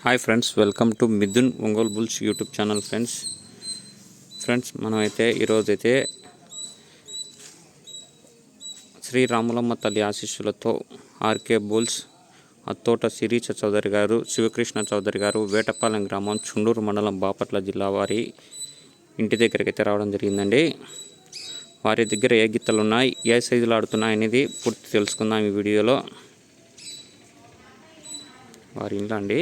Hi friends, welcome to Mithun Ongole bulls YouTube channel. Friends మనమైతే ఈరోజైతే శ్రీరాములమ్మ తల్లి ఆశీస్సులతో ఆర్కే బుల్స్ అత్తోట శిరీష చౌదరి గారు, శివకృష్ణ చౌదరి గారు, వేటపాలెం గ్రామం, చుండూరు మండలం, బాపట్ల జిల్లా వారి ఇంటి దగ్గరికి అయితే రావడం జరిగిందండి. వారి దగ్గర ఏ గిత్తలు ఉన్నాయి, ఏ సైజులు ఆడుతున్నాయి అనేది పూర్తి తెలుసుకుందాం ఈ వీడియోలో. వారి ఇంట్లో అండి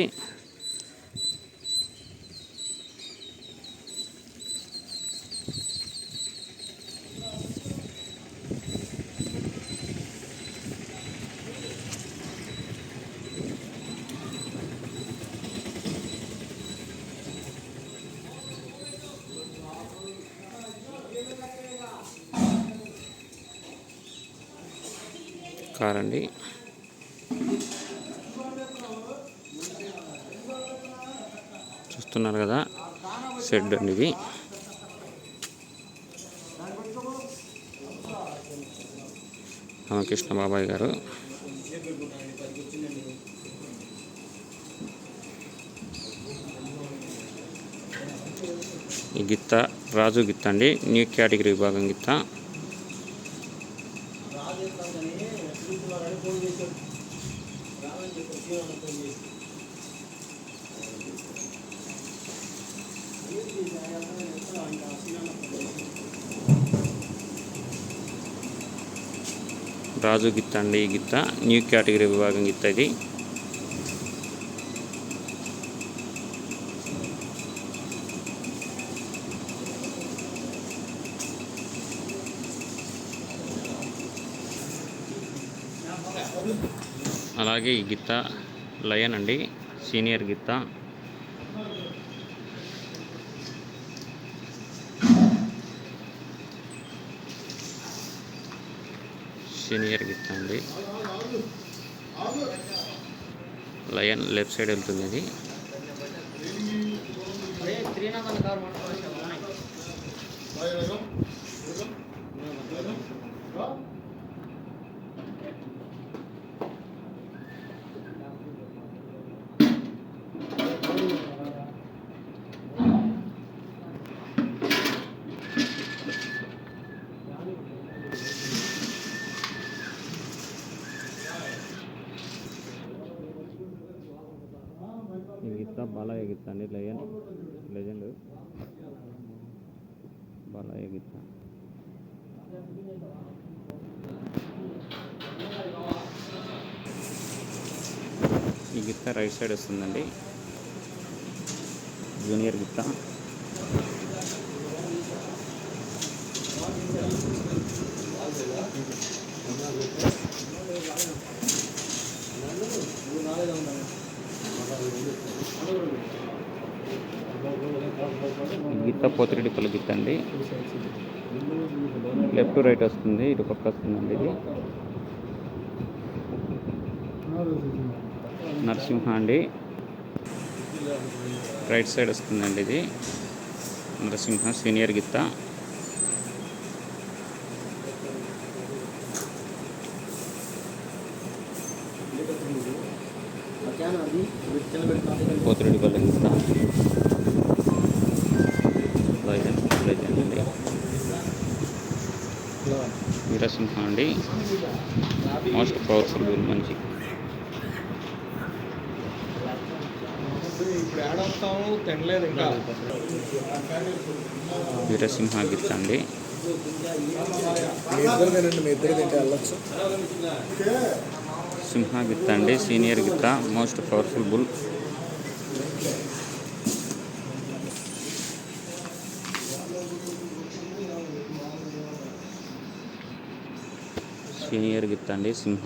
కార్ అండి. చూస్తున్నారు కదా, షెడ్ అండి ఇది. రామకృష్ణ బాబాయ్ గారు. ఈ గిత్త రాజు గిత్త అండి, న్యూ కేటగిరీ విభాగం గిత్త. రాజు గిత్త అండి ఈ గిత్త, న్యూ కేటగిరీ విభాగం గిత్త ఇది. అలాగే ఈ గిత్త లయన్ అండి, సీనియర్ గిత్త. సీనియర్ గిత్త అండి, లయన్ లెఫ్ట్ సైడ్ వెళ్తుంది ఇది. ఈ గిత్త బాలయ్య గిత్త అండి, లెజెండ్ బాలయ్య గిత్త. ఈ గిత్త రైట్ సైడ్ వస్తుందండి, జూనియర్ గిత్త. గిత్త పోతిరెడ్డిపల్లి గిత్త అండి, లెఫ్ట్ రైట్ వస్తుంది, ఇటు పక్క వస్తుందండి ఇది. నరసింహ అండి, రైట్ సైడ్ వస్తుందండి ఇది. నరసింహ సీనియర్ గిత్త. పోతిరెడ్డిపల్లి గిత్త లెజెండ్ అండి. వీరసింహ అండి, మోస్ట్ పవర్ఫుల్ బుల్, మంచి. వీరసింహ గిత్త అండి. సింహ గిత్త అండి, సీనియర్ గిత్త, మోస్ట్ పవర్ఫుల్ బుల్. సీనియర్ గిత్త అండి సింహ.